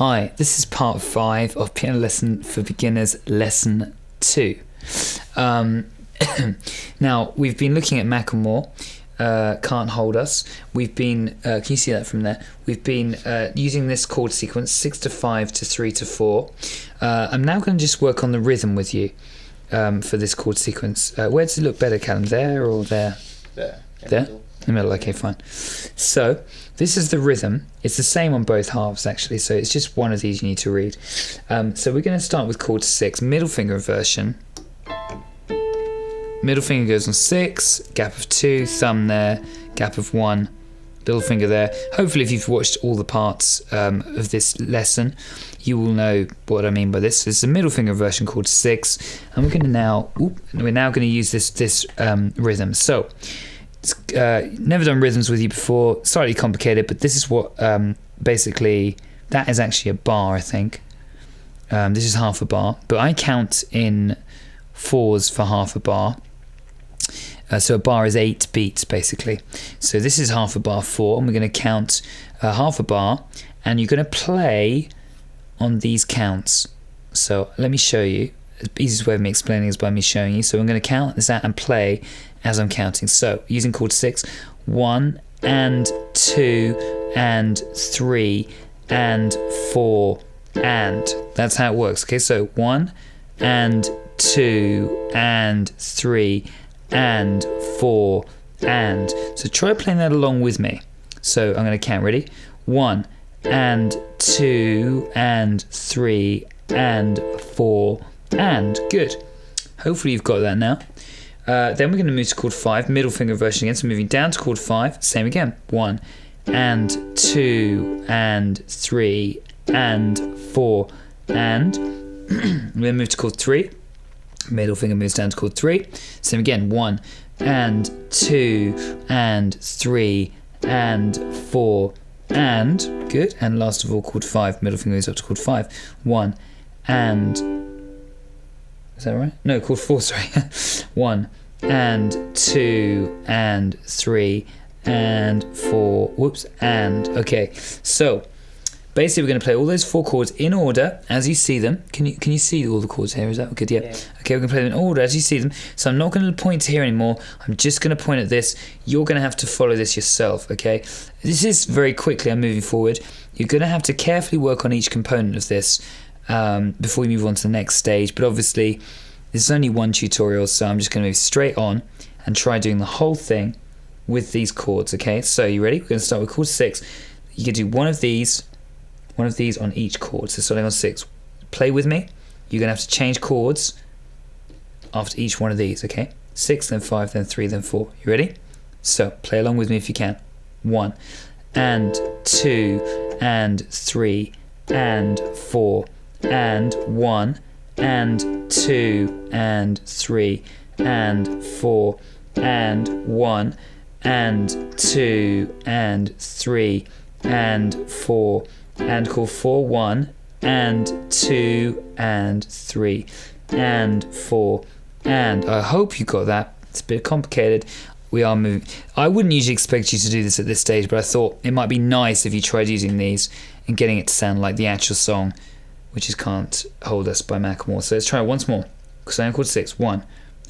Hi, this is part 5 of Piano Lesson for Beginners Lesson 2. Now, we've been looking at Macklemore, Can't Hold Us. We've been, can you see that from there? We've been using this chord sequence, 6 to 5 to 3 to 4. I'm now going to just work on the rhythm with you for this chord sequence. Where does it look better, Callum? There or there? There. There? In the middle, okay, fine. So, this is the rhythm. It's the same on both halves, actually, so it's just one of these you need to read. So we're going to start with chord 6, middle finger inversion. Middle finger goes on 6, gap of 2, thumb there, gap of 1, middle finger there. Hopefully, if you've watched all the parts of this lesson, you will know what I mean by this. It's a middle finger inversion chord 6, and we're now going to use this rhythm. So, never done rhythms with you before, slightly complicated, but this is what basically, that is actually a bar, I think. This is half a bar, but I count in 4s for half a bar. So a bar is 8 beats basically. So this is half a bar 4, and we're going to count half a bar, and you're going to play on these counts. So let me show you. The easiest way of me explaining is by me showing you. So I'm going to count this out and play as I'm counting. So using chord 6, 1 and 2 and 3 and 4 and. That's how it works. Okay, so 1 and 2 and 3 and 4 and. So try playing that along with me. So I'm going to count. Ready? 1 and 2 and 3 and 4 and. Good. Hopefully you've got that now. Then we're going to move to chord 5, middle finger inversion again. So moving down to chord 5, same again. 1 and 2 and 3 and 4 and. We then move to chord 3. Middle finger moves down to chord 3. Same again. 1 and 2 and 3 and 4 and. Good. And last of all, chord 5. Middle finger moves up to chord 5. 1 and. Is that right? No, chord 4, sorry. 1 and 2 and 3 and 4. Whoops. And. Okay. So basically, we're going to play all those 4 chords in order as you see them. Can you see all the chords here? Is that good? Yeah. Okay, we're going to play them in order as you see them. So I'm not going to point here anymore. I'm just going to point at this. You're going to have to follow this yourself, okay? This is very quickly, I'm moving forward. You're going to have to carefully work on each component of this before you move on to the next stage. But obviously, this is only one tutorial, so I'm just going to move straight on and try doing the whole thing with these chords, okay? So you ready? We're going to start with chord 6. You can do one of these on each chord. So starting on 6, play with me. You're going to have to change chords after each one of these, okay? 6, then 5, then 3, then 4. You ready? So play along with me if you can. 1 and 2 and 3 and 4 and 1 and 2 and 3 and 4 and 1 and 2 and 3 and 4 and chord 4, 1 and 2 and 3 and 4 and. I hope you got that. It's a bit complicated. We are moving. I wouldn't usually expect you to do this at this stage, but I thought it might be nice if you tried using these and getting it to sound like the actual song, which is Can't Hold Us by Macklemore. So let's try it once more. So I'm chord 6, 1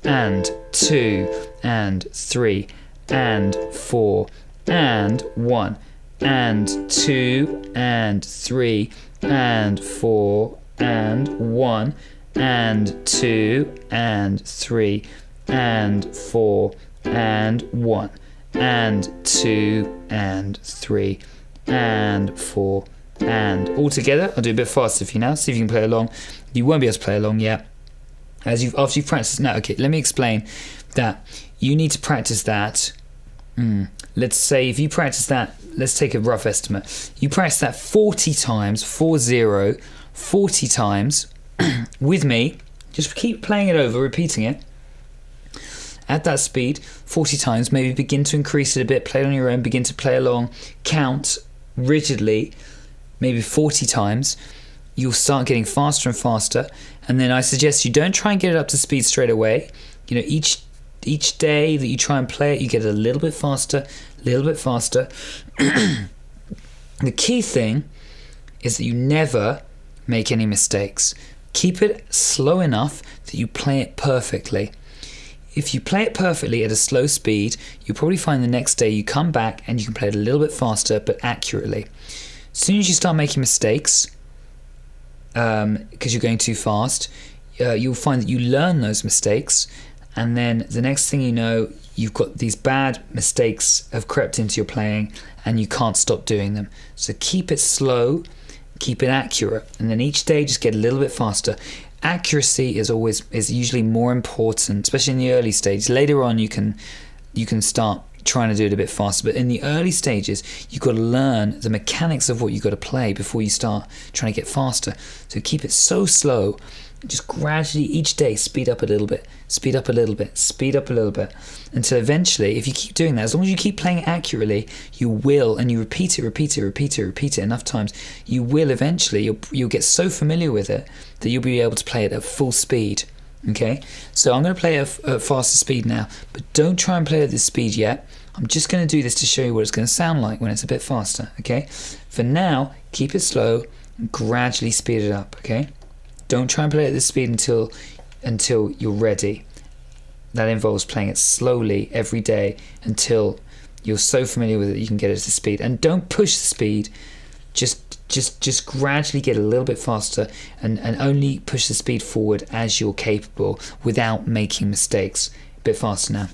and 2 and 3 and 4 and 1 and 2 and 3 and 4 and 1 and 2 and 3 and 4 and 1 and 2 and 3 and 4 and. All together, I'll do a bit faster for you now. See if you can play along. You won't be able to play along yet. After you've practiced. Now, okay, let me explain that you need to practice that. Let's say if you practice that, let's take a rough estimate. You practice that 40 times, 40 times with me. Just keep playing it over, repeating it at that speed 40 times. Maybe begin to increase it a bit, play it on your own, begin to play along, count rigidly, maybe 40 times. You'll start getting faster and faster, and then I suggest you don't try and get it up to speed straight away. You know, each day that you try and play it, you get a little bit faster. The key thing is that you never make any mistakes. Keep it slow enough that you play it perfectly. If you play it perfectly at a slow speed, you'll probably find the next day you come back and you can play it a little bit faster but accurately. As soon as you start making mistakes, because you're going too fast, you'll find that you learn those mistakes, and then the next thing you know, you've got these bad mistakes have crept into your playing and you can't stop doing them. So keep it slow, keep it accurate, and then each day just get a little bit faster. Accuracy is usually more important, especially in the early stages. Later on you can start trying to do it a bit faster, but in the early stages you've got to learn the mechanics of what you've got to play before you start trying to get faster. So keep it so slow, just gradually each day speed up a little bit, speed up a little bit, speed up a little bit, until eventually, if you keep doing that, as long as you keep playing it accurately, you will, and you repeat it enough times, you will eventually, you'll get so familiar with it that you'll be able to play it at full speed. Okay, so I'm going to play at faster speed now, but don't try and play at this speed yet. I'm just going to do this to show you what it's going to sound like when it's a bit faster. Okay, for now, keep it slow and gradually speed it up. Okay, don't try and play at this speed until you're ready. That involves playing it slowly every day until you're so familiar with it you can get it to speed. And don't push the speed. Just gradually get a little bit faster and only push the speed forward as you're capable without making mistakes. A bit faster now.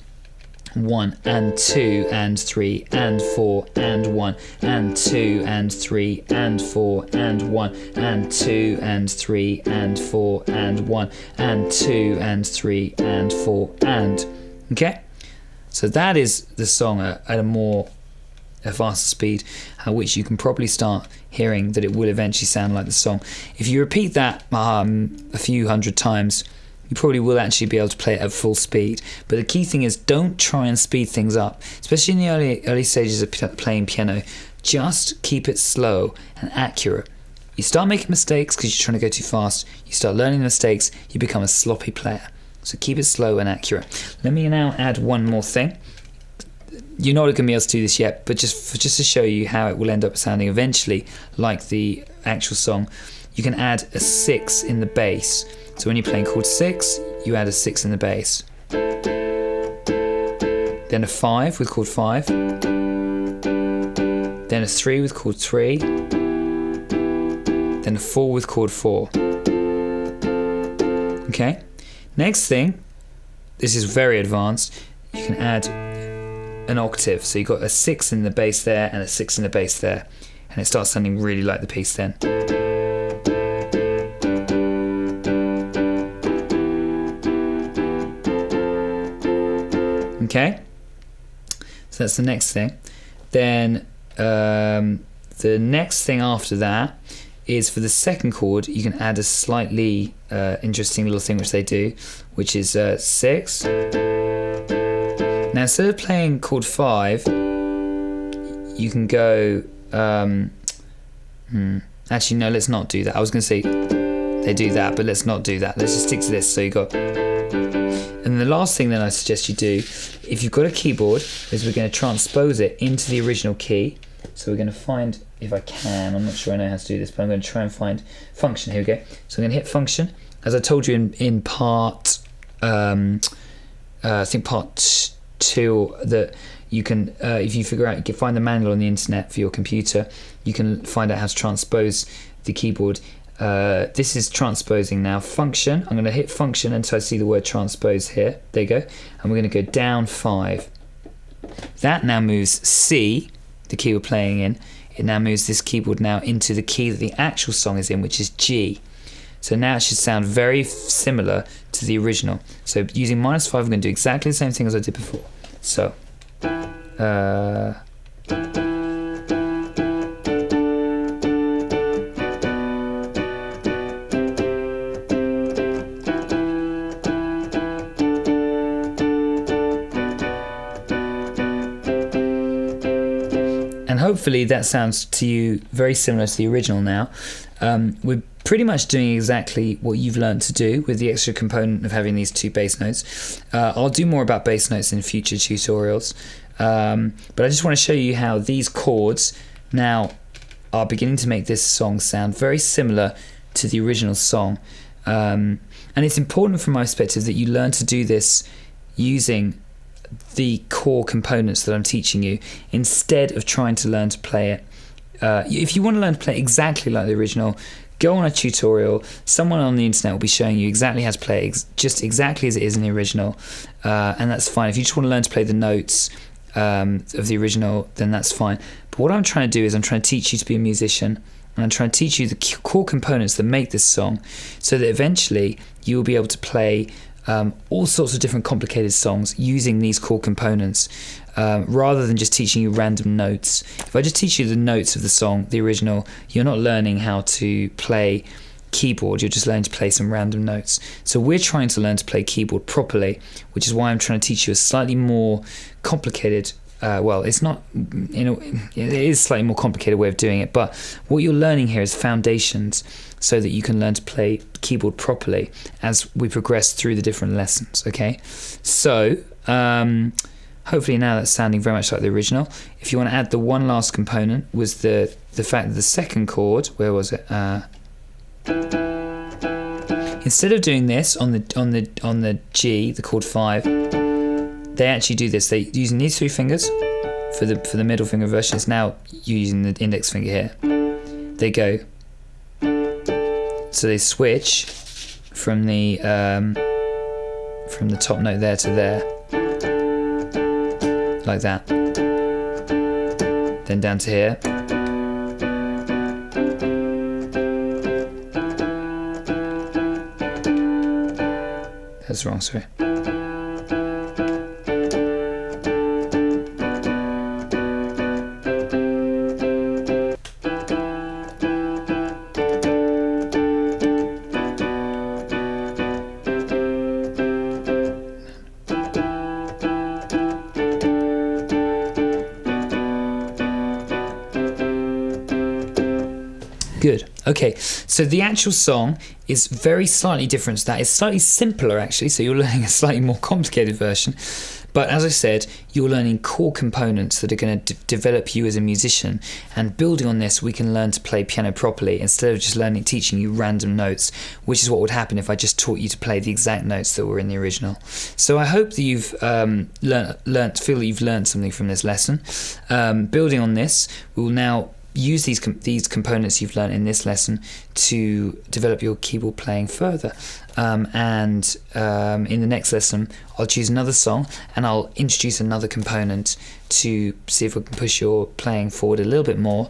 1 and 2 and 3 and 4 and 1 and 2 and 3 and 4 and 1 and 2 and 3 and 4 and 1 and 2 and 3 and 4 and. Okay? So that is the song at a faster speed, at which you can probably start hearing that it will eventually sound like the song. If you repeat that a few hundred times, you probably will actually be able to play it at full speed. But the key thing is, don't try and speed things up, especially in the early stages of playing piano. Just keep it slow and accurate. You start making mistakes because you're trying to go too fast. You start learning the mistakes, you become a sloppy player. So keep it slow and accurate. Let me now add one more thing. You're not going to be able to do this yet, but just to show you how it will end up sounding eventually like the actual song, you can add a 6 in the bass. So when you're playing chord 6, you add a 6 in the bass. Then a 5 with chord 5. Then a 3 with chord 3. Then a 4 with chord 4. Okay? Next thing, this is very advanced, you can add an octave. So you've got a 6 in the bass there and a 6 in the bass there. And it starts sounding really like the piece then. Okay, so that's the next thing. Then the next thing after that is for the second chord, you can add a slightly interesting little thing which they do, which is 6. Now instead of playing chord 5, you can go, actually no, let's not do that. I was going to say they do that, but let's not do that. Let's just stick to this. So you got... And the last thing that I suggest you do, if you've got a keyboard, is we're going to transpose it into the original key. So we're going to find, if I can, I'm not sure I know how to do this, but I'm going to try and find function. Here we go. So I'm going to hit function. As I told you in part, I think part 2, that you can, if you figure out, you can find the manual on the internet for your computer, you can find out how to transpose the keyboard. This is transposing now. Function, I'm going to hit function until I see the word transpose here. There you go. And we're going to go down 5. That now moves C, the key we're playing in. It now moves this keyboard now into the key that the actual song is in, which is G. So now it should sound very similar to the original. So using -5, I'm going to do exactly the same thing as I did before. So, and hopefully that sounds to you very similar to the original now. We're pretty much doing exactly what you've learned to do with the extra component of having these 2 bass notes. I'll do more about bass notes in future tutorials, but I just want to show you how these chords now are beginning to make this song sound very similar to the original song. And it's important from my perspective that you learn to do this using the core components that I'm teaching you, instead of trying to learn to play it. If you want to learn to play exactly like the original, go on a tutorial. Someone on the internet will be showing you exactly how to play it, just exactly as it is in the original, and that's fine. If you just want to learn to play the notes of the original, then that's fine. But what I'm trying to do is I'm trying to teach you to be a musician, and I'm trying to teach you the core components that make this song, so that eventually you will be able to play all sorts of different complicated songs using these core components, rather than just teaching you random notes. If I just teach you the notes of the song, the original, you're not learning how to play keyboard, you're just learning to play some random notes. So we're trying to learn to play keyboard properly, which is why I'm trying to teach you a slightly more complicated, it's not, it is a slightly more complicated way of doing it, but what you're learning here is foundations, so that you can learn to play keyboard properly as we progress through the different lessons, okay? So, hopefully now that's sounding very much like the original. If you want to add the one last component, was the fact that the second chord, where was it? Instead of doing this on the G, the chord 5, they actually do this. They're using these 3 fingers for the middle finger version. It's now using the index finger here. They go. So they switch from the top note there to there, like that. Then down to here. That's wrong, sorry. Good. Okay, so the actual song is very slightly different to that. It's slightly simpler, actually, so you're learning a slightly more complicated version. But as I said, you're learning core components that are going to develop you as a musician. And building on this, we can learn to play piano properly, instead of just teaching you random notes, which is what would happen if I just taught you to play the exact notes that were in the original. So I hope that you've feel that you've learned something from this lesson. Building on this, we will now use these components you've learned in this lesson to develop your keyboard playing further. In the next lesson, I'll choose another song and I'll introduce another component to see if we can push your playing forward a little bit more,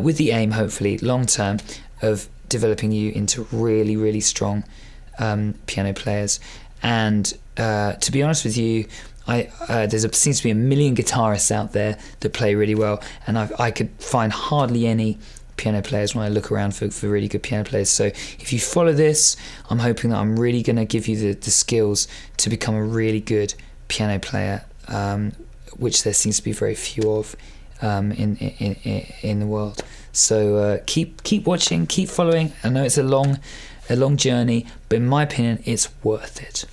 with the aim, hopefully, long term, of developing you into really, really strong piano players. And to be honest with you, seems to be a million guitarists out there that play really well, and I could find hardly any piano players when I look around for really good piano players. So if you follow this, I'm hoping that I'm really going to give you the skills to become a really good piano player, which there seems to be very few of in the world. So keep watching, keep following. I know it's a long journey, but in my opinion, it's worth it.